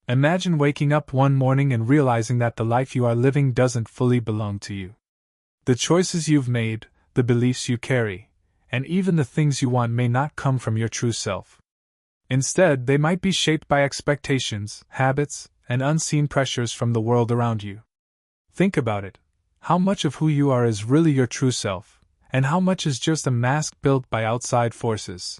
Imagine waking up one morning and realizing that the life you are living doesn't fully belong to you. The choices you've made, the beliefs you carry, and even the things you want may not come from your true self. Instead, they might be shaped by expectations, habits, and unseen pressures from the world around you. Think about it. How much of who you are is really your true self, and how much is just a mask built by outside forces?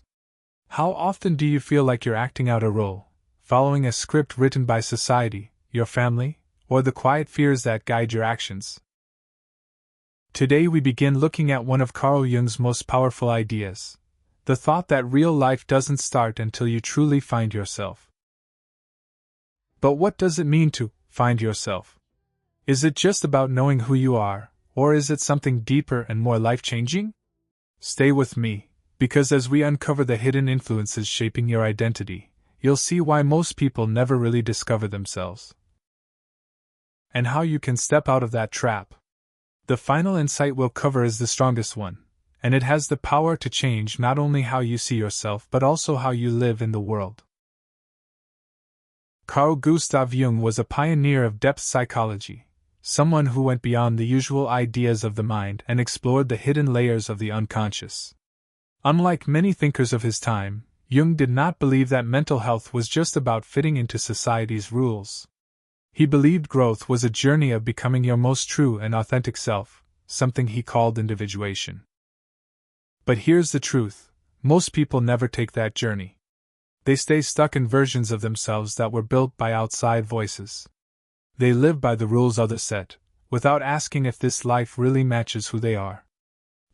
How often do you feel like you're acting out a role, following a script written by society, your family, or the quiet fears that guide your actions? Today we begin looking at one of Carl Jung's most powerful ideas, the thought that real life doesn't start until you truly find yourself. But what does it mean to find yourself? Is it just about knowing who you are, or is it something deeper and more life-changing? Stay with me, because as we uncover the hidden influences shaping your identity, you'll see why most people never really discover themselves, and how you can step out of that trap. The final insight we'll cover is the strongest one, and it has the power to change not only how you see yourself but also how you live in the world. Carl Gustav Jung was a pioneer of depth psychology, someone who went beyond the usual ideas of the mind and explored the hidden layers of the unconscious. Unlike many thinkers of his time, Jung did not believe that mental health was just about fitting into society's rules. He believed growth was a journey of becoming your most true and authentic self, something he called individuation. But here's the truth: most people never take that journey. They stay stuck in versions of themselves that were built by outside voices. They live by the rules others set, without asking if this life really matches who they are.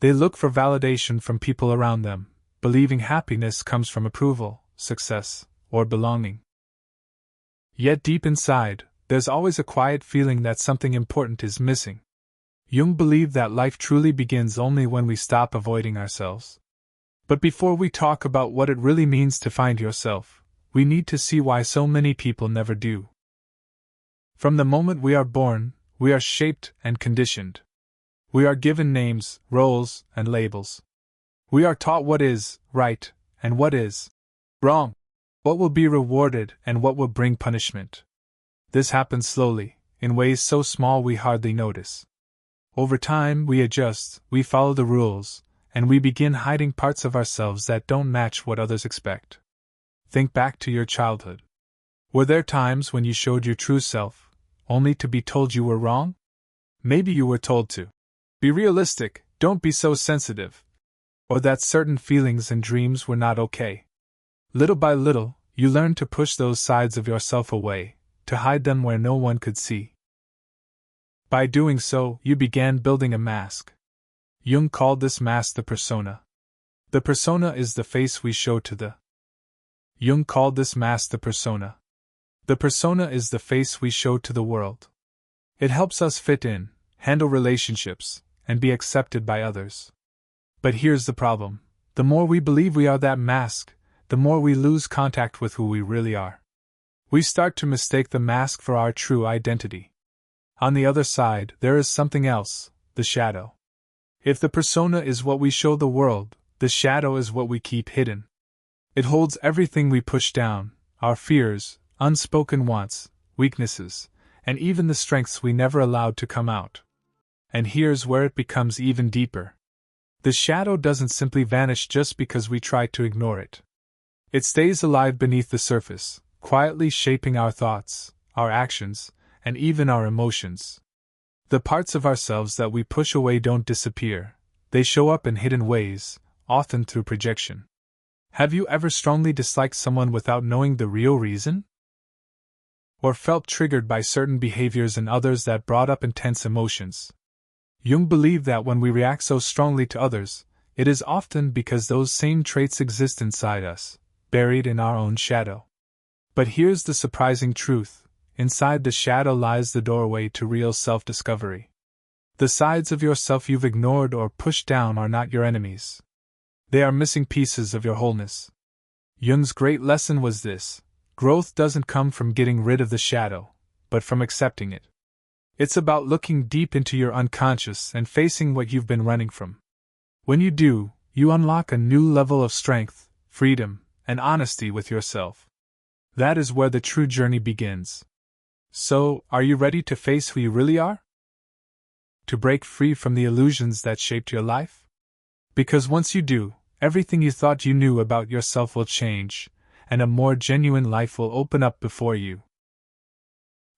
They look for validation from people around them, believing happiness comes from approval, success, or belonging. Yet deep inside, there's always a quiet feeling that something important is missing. Jung believed that life truly begins only when we stop avoiding ourselves. But before we talk about what it really means to find yourself, we need to see why so many people never do. From the moment we are born, we are shaped and conditioned. We are given names, roles, and labels. We are taught what is right and what is wrong, what will be rewarded and what will bring punishment. This happens slowly, in ways so small we hardly notice. Over time, we adjust, we follow the rules, and we begin hiding parts of ourselves that don't match what others expect. Think back to your childhood. Were there times when you showed your true self, only to be told you were wrong? Maybe you were told to be realistic, don't be so sensitive, or that certain feelings and dreams were not okay. Little by little, you learned to push those sides of yourself away, to hide them where no one could see. By doing so, you began building a mask. Jung called this mask the persona. The persona is the face we show to the. Jung called this mask the persona. The persona is the face we show to the world. It helps us fit in, handle relationships, and be accepted by others. But here's the problem: the more we believe we are that mask, the more we lose contact with who we really are. We start to mistake the mask for our true identity. On the other side, there is something else: the shadow. If the persona is what we show the world, the shadow is what we keep hidden. It holds everything we push down: our fears, unspoken wants, weaknesses, and even the strengths we never allowed to come out. And here's where it becomes even deeper. The shadow doesn't simply vanish just because we try to ignore it. It stays alive beneath the surface, quietly shaping our thoughts, our actions, and even our emotions. The parts of ourselves that we push away don't disappear. They show up in hidden ways, often through projection. Have you ever strongly disliked someone without knowing the real reason? Or felt triggered by certain behaviors in others that brought up intense emotions? Jung believed that when we react so strongly to others, it is often because those same traits exist inside us, buried in our own shadow. But here's the surprising truth: inside the shadow lies the doorway to real self-discovery. The sides of yourself you've ignored or pushed down are not your enemies. They are missing pieces of your wholeness. Jung's great lesson was this: growth doesn't come from getting rid of the shadow, but from accepting it. It's about looking deep into your unconscious and facing what you've been running from. When you do, you unlock a new level of strength, freedom, and honesty with yourself. That is where the true journey begins. So, are you ready to face who you really are? To break free from the illusions that shaped your life? Because once you do, everything you thought you knew about yourself will change, and a more genuine life will open up before you.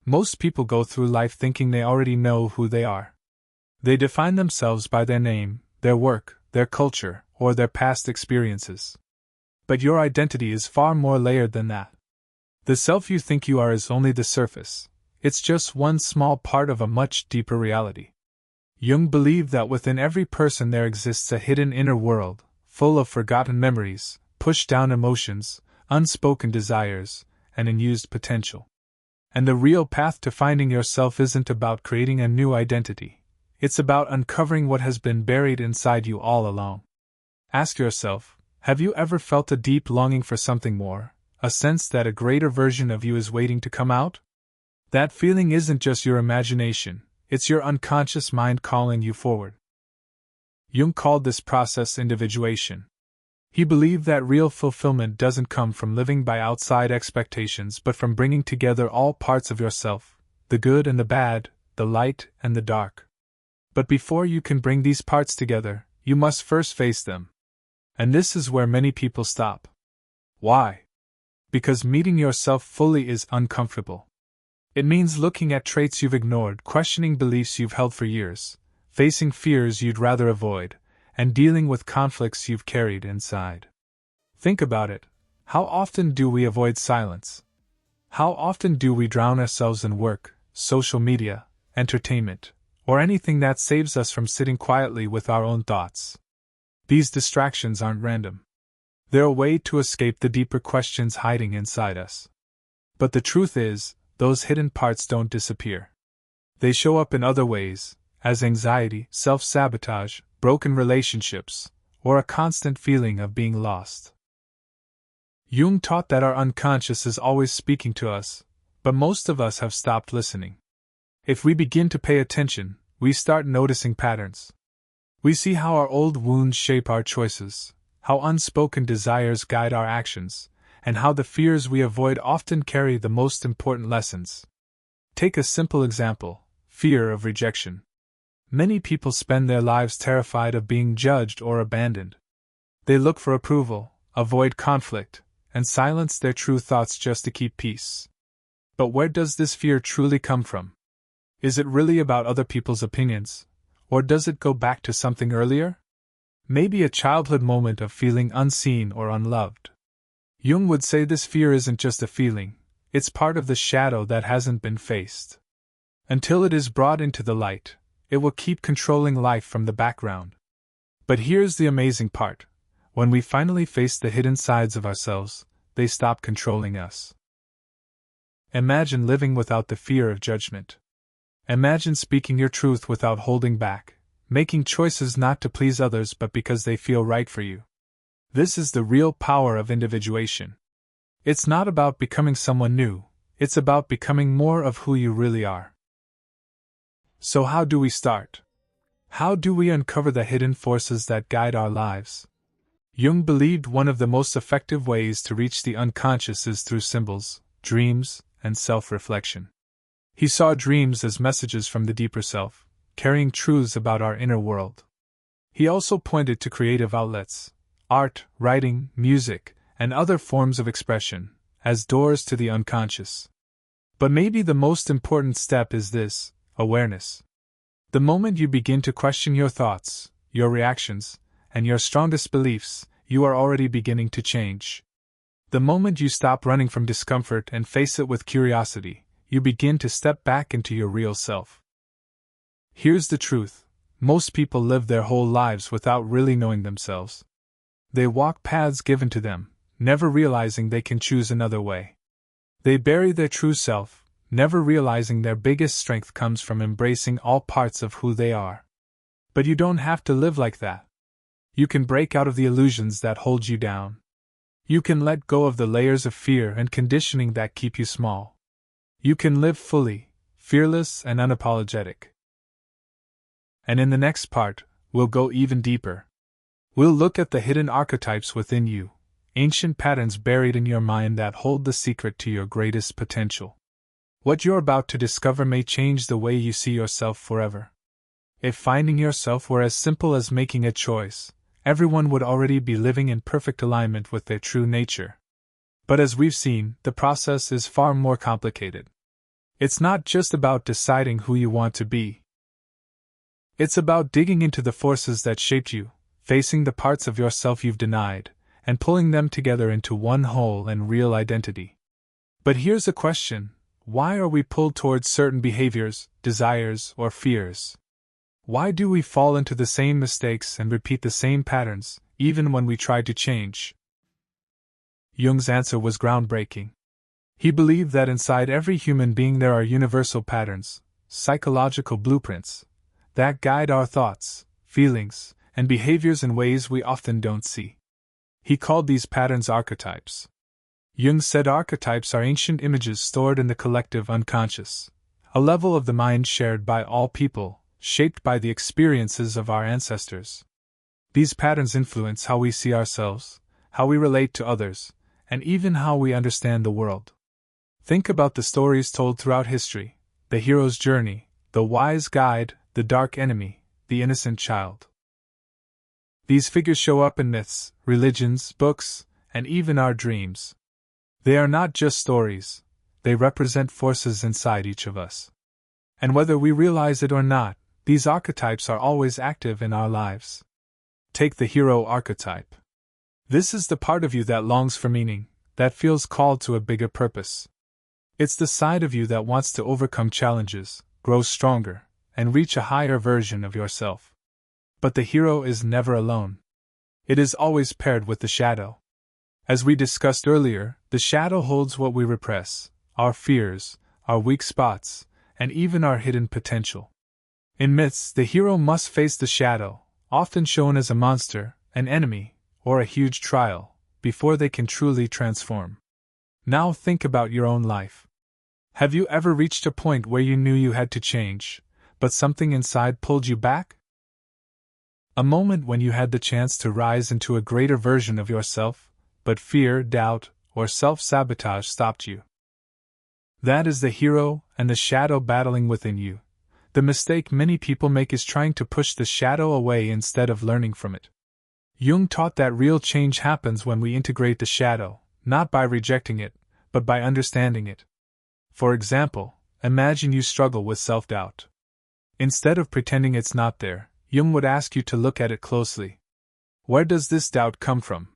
Most people go through life thinking they already know who they are. They define themselves by their name, their work, their culture, or their past experiences. But your identity is far more layered than that. The self you think you are is only the surface. It's just one small part of a much deeper reality. Jung believed that within every person there exists a hidden inner world, full of forgotten memories, pushed down emotions, unspoken desires, and unused potential. And the real path to finding yourself isn't about creating a new identity. It's about uncovering what has been buried inside you all along. Ask yourself, have you ever felt a deep longing for something more, a sense that a greater version of you is waiting to come out? That feeling isn't just your imagination, it's your unconscious mind calling you forward. Jung called this process individuation. He believed that real fulfillment doesn't come from living by outside expectations but from bringing together all parts of yourself, the good and the bad, the light and the dark. But before you can bring these parts together, you must first face them. And this is where many people stop. Why? Because meeting yourself fully is uncomfortable. It means looking at traits you've ignored, questioning beliefs you've held for years, facing fears you'd rather avoid, and dealing with conflicts you've carried inside. Think about it. How often do we avoid silence? How often do we drown ourselves in work, social media, entertainment, or anything that saves us from sitting quietly with our own thoughts? These distractions aren't random. They're a way to escape the deeper questions hiding inside us. But the truth is, those hidden parts don't disappear. They show up in other ways, as anxiety, self-sabotage, broken relationships, or a constant feeling of being lost. Jung taught that our unconscious is always speaking to us, but most of us have stopped listening. If we begin to pay attention, we start noticing patterns. We see how our old wounds shape our choices, how unspoken desires guide our actions, and how the fears we avoid often carry the most important lessons. Take a simple example: fear of rejection. Many people spend their lives terrified of being judged or abandoned. They look for approval, avoid conflict, and silence their true thoughts just to keep peace. But where does this fear truly come from? Is it really about other people's opinions, or does it go back to something earlier? Maybe a childhood moment of feeling unseen or unloved. Jung would say this fear isn't just a feeling, it's part of the shadow that hasn't been faced. Until it is brought into the light, it will keep controlling life from the background. But here's the amazing part: when we finally face the hidden sides of ourselves, they stop controlling us. Imagine living without the fear of judgment. Imagine speaking your truth without holding back, making choices not to please others but because they feel right for you. This is the real power of individuation. It's not about becoming someone new, it's about becoming more of who you really are. So how do we start? How do we uncover the hidden forces that guide our lives? Jung believed one of the most effective ways to reach the unconscious is through symbols, dreams, and self-reflection. He saw dreams as messages from the deeper self, carrying truths about our inner world. He also pointed to creative outlets, art, writing, music, and other forms of expression, as doors to the unconscious. But maybe the most important step is this: awareness. The moment you begin to question your thoughts, your reactions, and your strongest beliefs, you are already beginning to change. The moment you stop running from discomfort and face it with curiosity, you begin to step back into your real self. Here's the truth: most people live their whole lives without really knowing themselves. They walk paths given to them, never realizing they can choose another way. They bury their true self, never realizing their biggest strength comes from embracing all parts of who they are. But you don't have to live like that. You can break out of the illusions that hold you down. You can let go of the layers of fear and conditioning that keep you small. You can live fully, fearless and unapologetic. And in the next part, we'll go even deeper. We'll look at the hidden archetypes within you, ancient patterns buried in your mind that hold the secret to your greatest potential. What you're about to discover may change the way you see yourself forever. If finding yourself were as simple as making a choice, everyone would already be living in perfect alignment with their true nature. But as we've seen, the process is far more complicated. It's not just about deciding who you want to be. It's about digging into the forces that shaped you, facing the parts of yourself you've denied, and pulling them together into one whole and real identity. But here's a question: why are we pulled towards certain behaviors, desires, or fears? Why do we fall into the same mistakes and repeat the same patterns, even when we try to change? Jung's answer was groundbreaking. He believed that inside every human being there are universal patterns, psychological blueprints, that guide our thoughts, feelings, and behaviors in ways we often don't see. He called these patterns archetypes. Jung said archetypes are ancient images stored in the collective unconscious, a level of the mind shared by all people, shaped by the experiences of our ancestors. These patterns influence how we see ourselves, how we relate to others, and even how we understand the world. Think about the stories told throughout history: the hero's journey, the wise guide, the dark enemy, the innocent child. These figures show up in myths, religions, books, and even our dreams. They are not just stories, they represent forces inside each of us. And whether we realize it or not, these archetypes are always active in our lives. Take the hero archetype. This is the part of you that longs for meaning, that feels called to a bigger purpose. It's the side of you that wants to overcome challenges, grow stronger, and reach a higher version of yourself. But the hero is never alone. It is always paired with the shadow. As we discussed earlier, the shadow holds what we repress, our fears, our weak spots, and even our hidden potential. In myths, the hero must face the shadow, often shown as a monster, an enemy, or a huge trial, before they can truly transform. Now think about your own life. Have you ever reached a point where you knew you had to change, but something inside pulled you back? A moment when you had the chance to rise into a greater version of yourself, but fear, doubt, or self-sabotage stopped you. That is the hero and the shadow battling within you. The mistake many people make is trying to push the shadow away instead of learning from it. Jung taught that real change happens when we integrate the shadow, not by rejecting it, but by understanding it. For example, imagine you struggle with self-doubt. Instead of pretending it's not there, Jung would ask you to look at it closely. Where does this doubt come from?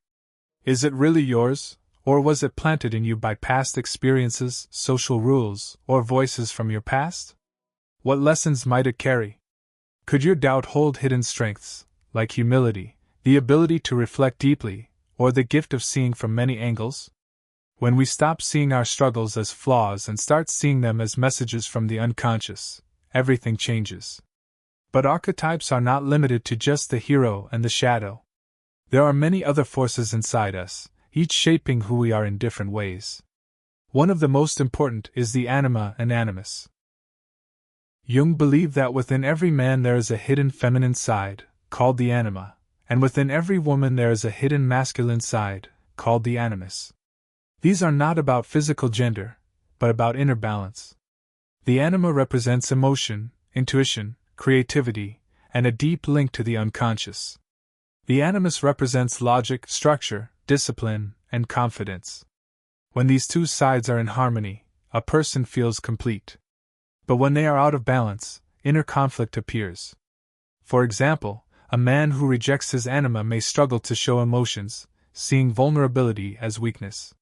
Is it really yours, or was it planted in you by past experiences, social rules, or voices from your past? What lessons might it carry? Could your doubt hold hidden strengths, like humility, the ability to reflect deeply, or the gift of seeing from many angles? When we stop seeing our struggles as flaws and start seeing them as messages from the unconscious, everything changes. But archetypes are not limited to just the hero and the shadow. There are many other forces inside us, each shaping who we are in different ways. One of the most important is the anima and animus. Jung believed that within every man there is a hidden feminine side, called the anima, and within every woman there is a hidden masculine side, called the animus. These are not about physical gender, but about inner balance. The anima represents emotion, intuition, creativity, and a deep link to the unconscious. The animus represents logic, structure, discipline, and confidence. When these two sides are in harmony, a person feels complete. But when they are out of balance, inner conflict appears. For example, a man who rejects his anima may struggle to show emotions, seeing vulnerability as weakness.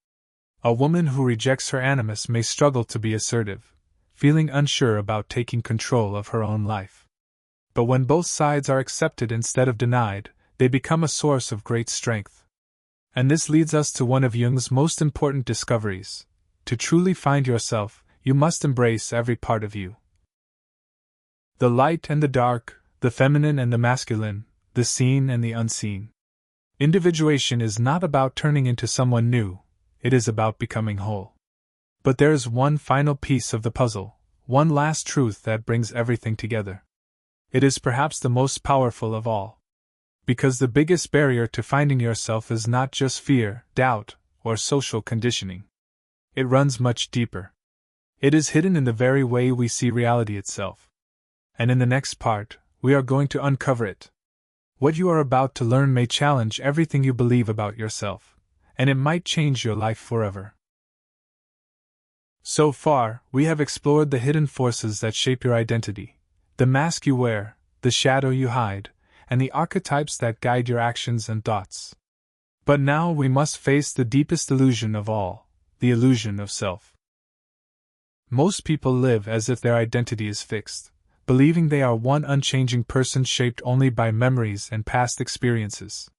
A woman who rejects her animus may struggle to be assertive, feeling unsure about taking control of her own life. But when both sides are accepted instead of denied, they become a source of great strength. And this leads us to one of Jung's most important discoveries. To truly find yourself, you must embrace every part of you. The light and the dark, the feminine and the masculine, the seen and the unseen. Individuation is not about turning into someone new, it is about becoming whole. But there is one final piece of the puzzle, one last truth that brings everything together. It is perhaps the most powerful of all. Because the biggest barrier to finding yourself is not just fear, doubt, or social conditioning. It runs much deeper. It is hidden in the very way we see reality itself. And in the next part, we are going to uncover it. What you are about to learn may challenge everything you believe about yourself, and it might change your life forever. So far, we have explored the hidden forces that shape your identity, the mask you wear, the shadow you hide, and the archetypes that guide your actions and thoughts. But now we must face the deepest illusion of all, the illusion of self. Most people live as if their identity is fixed, believing they are one unchanging person shaped only by memories and past experiences.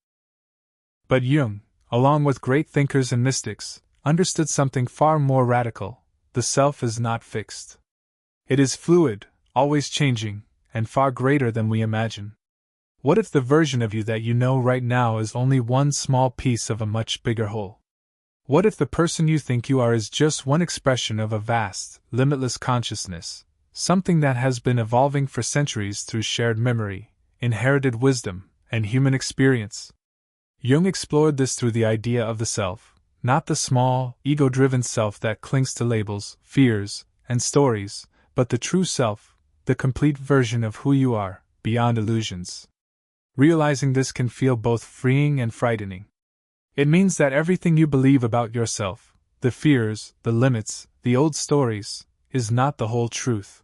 But Jung, along with great thinkers and mystics, understood something far more radical: the self is not fixed. It is fluid, always changing, and far greater than we imagine. What if the version of you that you know right now is only one small piece of a much bigger whole? What if the person you think you are is just one expression of a vast, limitless consciousness, something that has been evolving for centuries through shared memory, inherited wisdom, and human experience? Jung explored this through the idea of the self, not the small, ego-driven self that clings to labels, fears, and stories, but the true self, the complete version of who you are, beyond illusions. Realizing this can feel both freeing and frightening. It means that everything you believe about yourself, the fears, the limits, the old stories, is not the whole truth.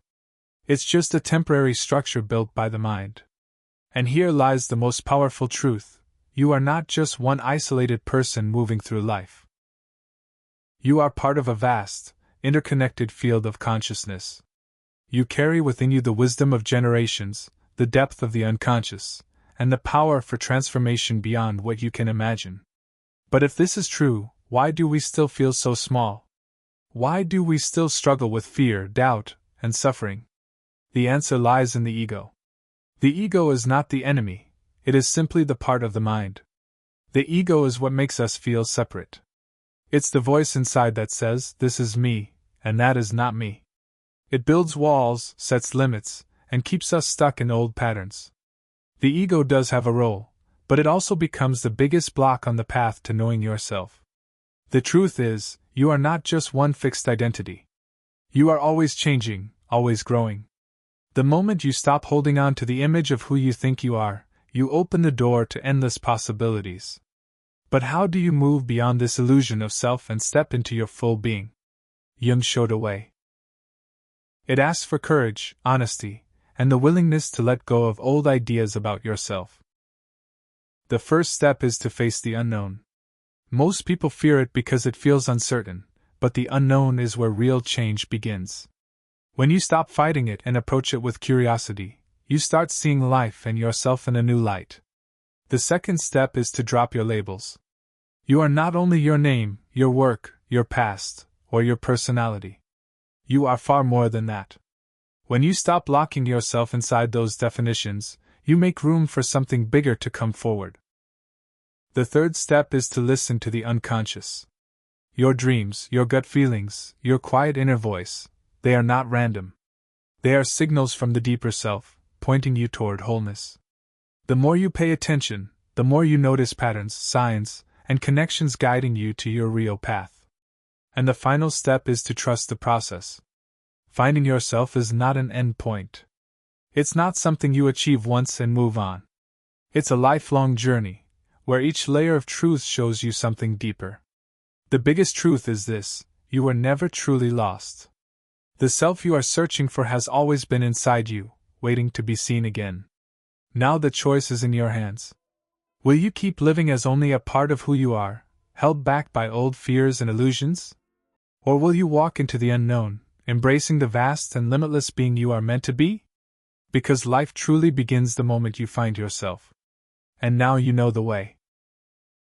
It's just a temporary structure built by the mind. And here lies the most powerful truth: you are not just one isolated person moving through life. You are part of a vast, interconnected field of consciousness. You carry within you the wisdom of generations, the depth of the unconscious, and the power for transformation beyond what you can imagine. But if this is true, why do we still feel so small? Why do we still struggle with fear, doubt, and suffering? The answer lies in the ego. The ego is not the enemy, it is simply the part of the mind. The ego is what makes us feel separate. It's the voice inside that says, "This is me, and that is not me." It builds walls, sets limits, and keeps us stuck in old patterns. The ego does have a role, but it also becomes the biggest block on the path to knowing yourself. The truth is, you are not just one fixed identity. You are always changing, always growing. The moment you stop holding on to the image of who you think you are, you open the door to endless possibilities. But how do you move beyond this illusion of self and step into your full being? Jung showed a way. It asks for courage, honesty, and the willingness to let go of old ideas about yourself. The first step is to face the unknown. Most people fear it because it feels uncertain, but the unknown is where real change begins. When you stop fighting it and approach it with curiosity, you start seeing life and yourself in a new light. The second step is to drop your labels. You are not only your name, your work, your past, or your personality. You are far more than that. When you stop locking yourself inside those definitions, you make room for something bigger to come forward. The third step is to listen to the unconscious. Your dreams, your gut feelings, your quiet inner voice, they are not random. They are signals from the deeper self, pointing you toward wholeness. The more you pay attention, the more you notice patterns, signs, and connections guiding you to your real path. And the final step is to trust the process. Finding yourself is not an end point. It's not something you achieve once and move on. It's a lifelong journey, where each layer of truth shows you something deeper. The biggest truth is this: you were never truly lost. The self you are searching for has always been inside you, waiting to be seen again. Now the choice is in your hands. Will you keep living as only a part of who you are, held back by old fears and illusions? Or will you walk into the unknown, embracing the vast and limitless being you are meant to be? Because life truly begins the moment you find yourself. And now you know the way.